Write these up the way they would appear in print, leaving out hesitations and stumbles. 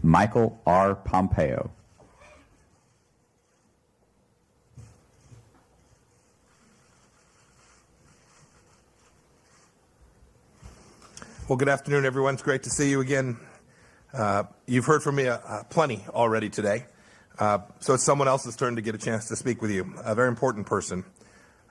Michael R. Pompeo. Well, good afternoon, everyone. It's great to see you again. You've heard from me plenty already today, so it's someone else's turn to get a chance to speak with you, a very important person.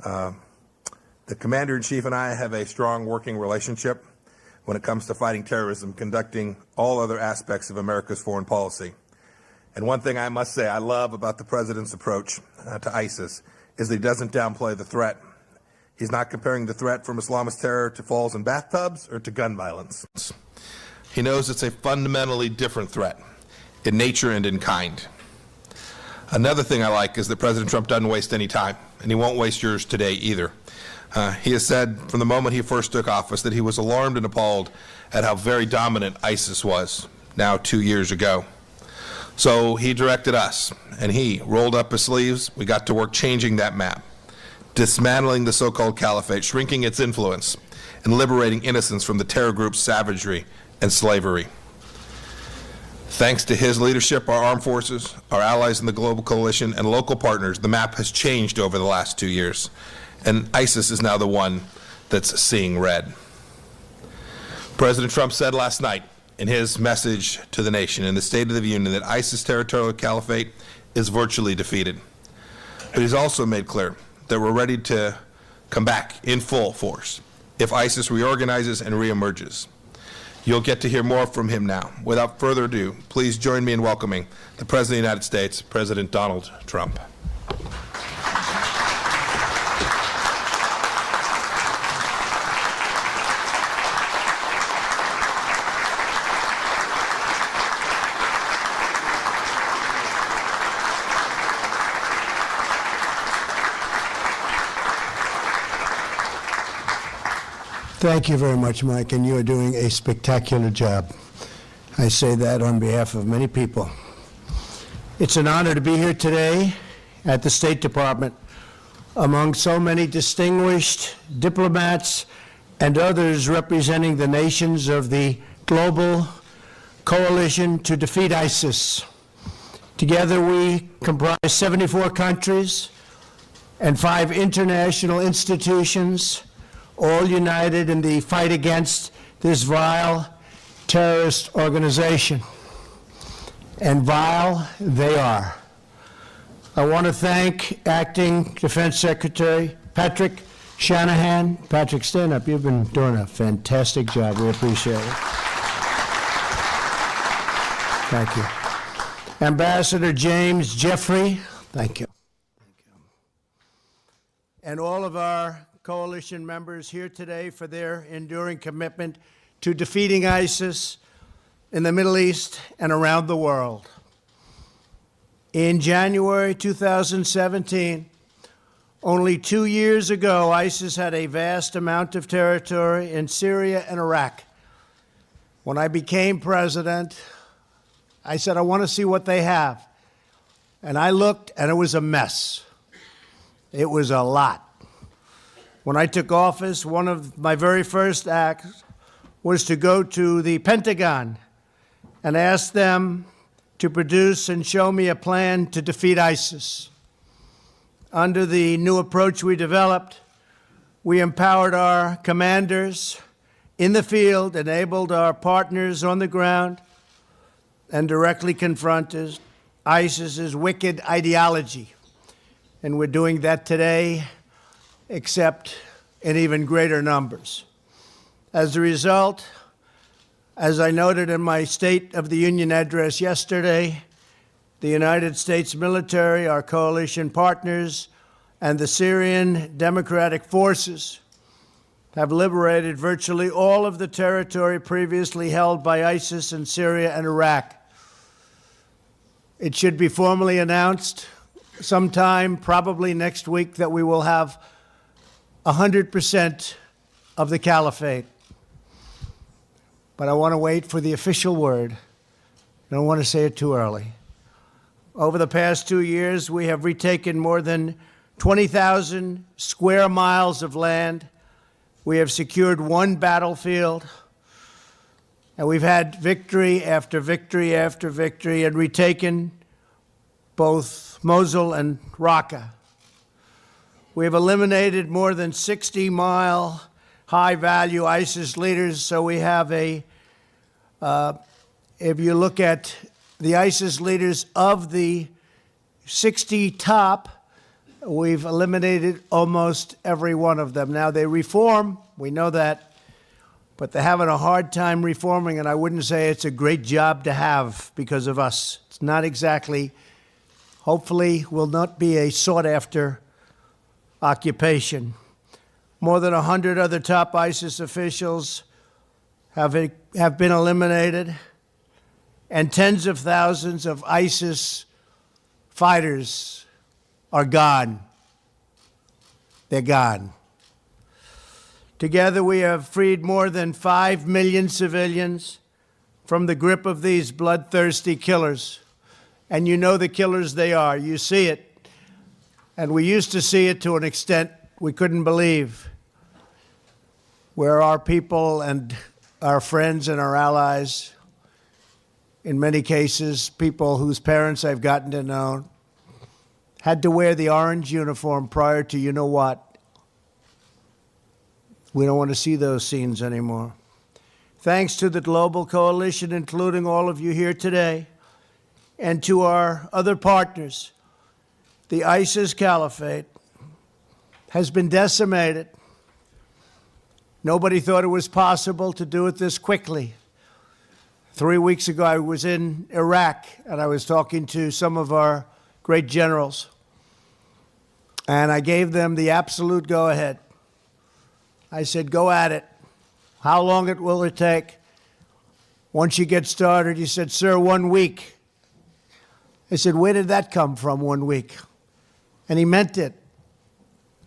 The Commander-in-Chief and I have a strong working relationship when it comes to fighting terrorism, conducting all other aspects of America's foreign policy. And one thing I must say I love about the President's approach to ISIS is that he doesn't downplay the threat. He's not comparing the threat from Islamist terror to falls in bathtubs or to gun violence. He knows it's a fundamentally different threat in nature and in kind. Another thing I like is that President Trump doesn't waste any time, and he won't waste yours today either. He has said from the moment he first took office that he was alarmed and appalled at how very dominant ISIS was now 2 years ago. So he directed us, and he rolled up his sleeves. We got to work changing that map, dismantling the so-called caliphate, shrinking its influence, and liberating innocents from the terror group's savagery and slavery. Thanks to his leadership, our armed forces, our allies in the global coalition, and local partners, the map has changed over the last 2 years, and ISIS is now the one that's seeing red. President Trump said last night in his message to the nation in the State of the Union that ISIS territorial caliphate is virtually defeated. But he's also made clear that we're ready to come back in full force if ISIS reorganizes and reemerges. You'll get to hear more from him now. Without further ado, please join me in welcoming the President of the United States, President Donald Trump. Thank you very much, Mike, and you are doing a spectacular job. I say that on behalf of many people. It's an honor to be here today at the State Department among so many distinguished diplomats and others representing the nations of the global coalition to defeat ISIS. Together we comprise 74 countries and 5 international institutions, all united in the fight against this vile terrorist organization. And vile they are. I want to thank Acting Defense Secretary Patrick Shanahan. Patrick, stand up. You've been doing a fantastic job. We appreciate it. Thank you. Ambassador James Jeffrey. Thank you. Thank you. And all of our coalition members here today for their enduring commitment to defeating ISIS in the Middle East and around the world. In January 2017, only 2 years ago, ISIS had a vast amount of territory in Syria and Iraq. When I became president, I said, I want to see what they have. And I looked, and it was a mess. It was a lot. When I took office, one of my very first acts was to go to the Pentagon and ask them to produce and show me a plan to defeat ISIS. Under the new approach we developed, we empowered our commanders in the field, enabled our partners on the ground, and directly confronted ISIS's wicked ideology. And we're doing that today, except in even greater numbers. As a result, as I noted in my State of the Union address yesterday, the United States military, our coalition partners, and the Syrian Democratic Forces have liberated virtually all of the territory previously held by ISIS in Syria and Iraq. It should be formally announced sometime, probably next week, that we will have 100% of the caliphate. But I want to wait for the official word. I don't want to say it too early. Over the past 2 years, we have retaken more than 20,000 square miles of land. We have secured 1 battlefield. And we've had victory after victory after victory and retaken both Mosul and Raqqa. We have eliminated more than 60-mile high-value ISIS leaders, so we have if you look at the ISIS leaders of the 60 top, we've eliminated almost every one of them. Now, they reform, we know that, but they're having a hard time reforming, and I wouldn't say it's a great job to have because of us. It's not exactly, hopefully, will not be a sought-after occupation. More than 100 other top ISIS officials have been eliminated, and tens of thousands of ISIS fighters are gone. They're gone. Together, we have freed more than 5 million civilians from the grip of these bloodthirsty killers. And you know the killers they are. You see it. And we used to see it to an extent we couldn't believe, where our people and our friends and our allies, in many cases, people whose parents I've gotten to know, had to wear the orange uniform prior to you know what. We don't want to see those scenes anymore. Thanks to the global coalition, including all of you here today, and to our other partners, the ISIS caliphate has been decimated. Nobody thought it was possible to do it this quickly. 3 weeks ago, I was in Iraq, and I was talking to some of our great generals, and I gave them the absolute go-ahead. I said, go at it. How long will it take? Once you get started, he said, sir, 1 week. I said, where did that come from, 1 week? And he meant it.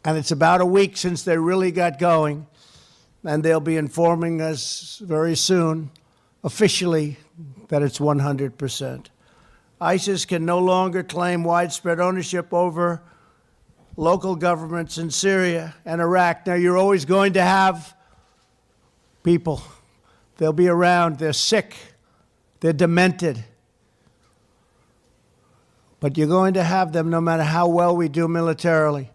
And it's about a week since they really got going, and they'll be informing us very soon, officially, that it's 100%. ISIS can no longer claim widespread ownership over local governments in Syria and Iraq. Now, you're always going to have people. They'll be around. They're sick. They're demented. But you're going to have them no matter how well we do militarily.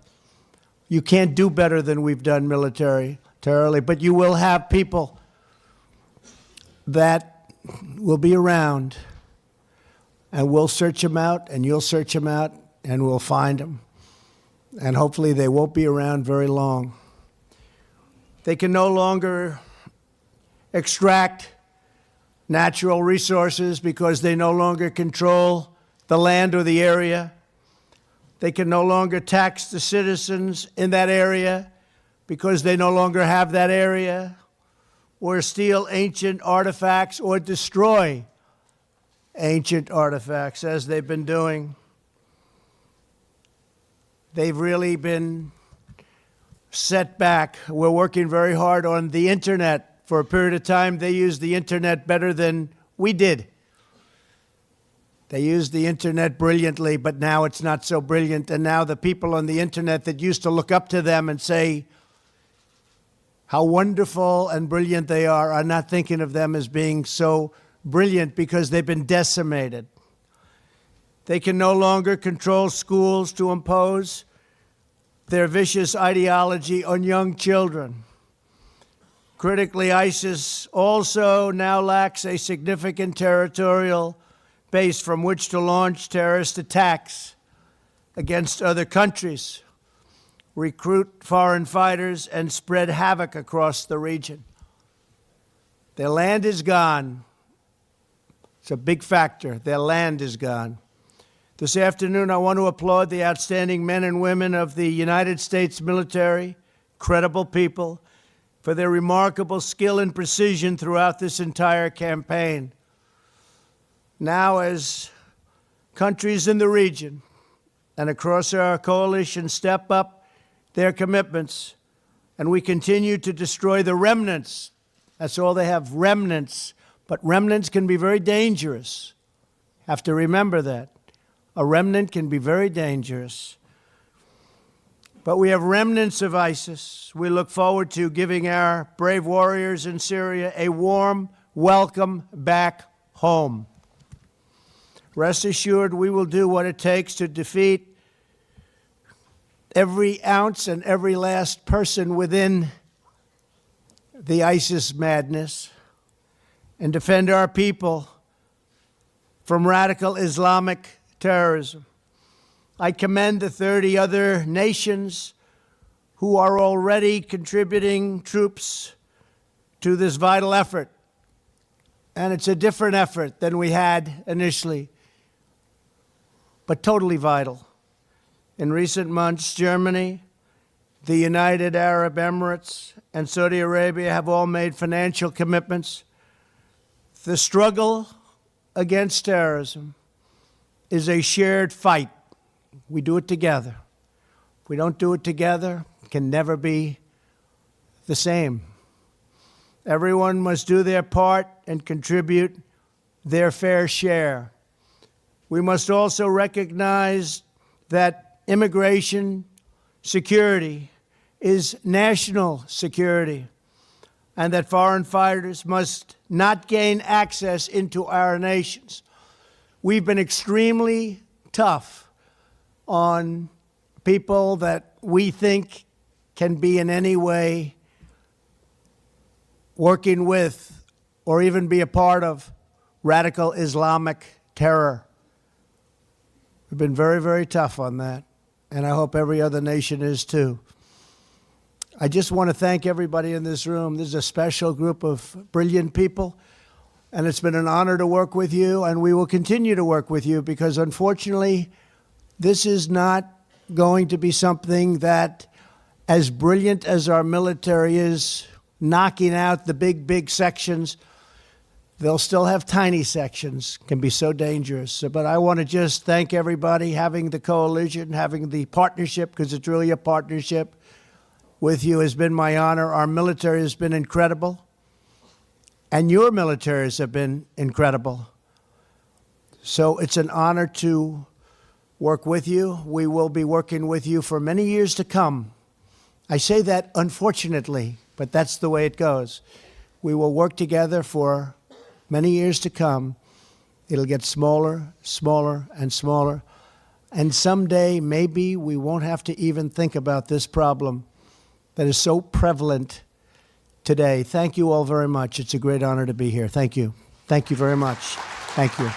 You can't do better than we've done militarily, but you will have people that will be around, and we'll search them out, and you'll search them out, and we'll find them. And hopefully they won't be around very long. They can no longer extract natural resources because they no longer control the land or the area. They can no longer tax the citizens in that area because they no longer have that area, or steal ancient artifacts or destroy ancient artifacts, as they've been doing. They've really been set back. We're working very hard on the internet. For a period of time, they used the internet better than we did. They used the internet brilliantly, but now it's not so brilliant. And now the people on the internet that used to look up to them and say how wonderful and brilliant they are not thinking of them as being so brilliant because they've been decimated. They can no longer control schools to impose their vicious ideology on young children. Critically, ISIS also now lacks a significant territorial base from which to launch terrorist attacks against other countries, recruit foreign fighters, and spread havoc across the region. Their land is gone. It's a big factor. Their land is gone. This afternoon, I want to applaud the outstanding men and women of the United States military, credible people, for their remarkable skill and precision throughout this entire campaign. Now, as countries in the region and across our coalition step up their commitments, and we continue to destroy the remnants, that's all they have, remnants, but remnants can be very dangerous. Have to remember that. A remnant can be very dangerous. But we have remnants of ISIS. We look forward to giving our brave warriors in Syria a warm welcome back home. Rest assured, we will do what it takes to defeat every ounce and every last person within the ISIS madness and defend our people from radical Islamic terrorism. I commend the 30 other nations who are already contributing troops to this vital effort. And it's a different effort than we had initially, but totally vital. In recent months, Germany, the United Arab Emirates, and Saudi Arabia have all made financial commitments. The struggle against terrorism is a shared fight. We do it together. If we don't do it together, it can never be the same. Everyone must do their part and contribute their fair share. We must also recognize that immigration security is national security, and that foreign fighters must not gain access into our nations. We've been extremely tough on people that we think can be in any way working with or even be a part of radical Islamic terror. We've been very, very tough on that, and I hope every other nation is too. I just want to thank everybody in this room. This is a special group of brilliant people, and it's been an honor to work with you, and we will continue to work with you because, unfortunately, this is not going to be something that, as brilliant as our military is, knocking out the big sections, they'll still have tiny sections, can be so dangerous. But I want to just thank everybody, having the coalition, having the partnership, because it's really a partnership with you has been my honor. Our military has been incredible, and your militaries have been incredible. So it's an honor to work with you. We will be working with you for many years to come. I say that unfortunately, but that's the way it goes. We will work together for many years to come. It'll get smaller, smaller, and smaller. And someday, maybe we won't have to even think about this problem that is so prevalent today. Thank you all very much. It's a great honor to be here. Thank you. Thank you very much. Thank you.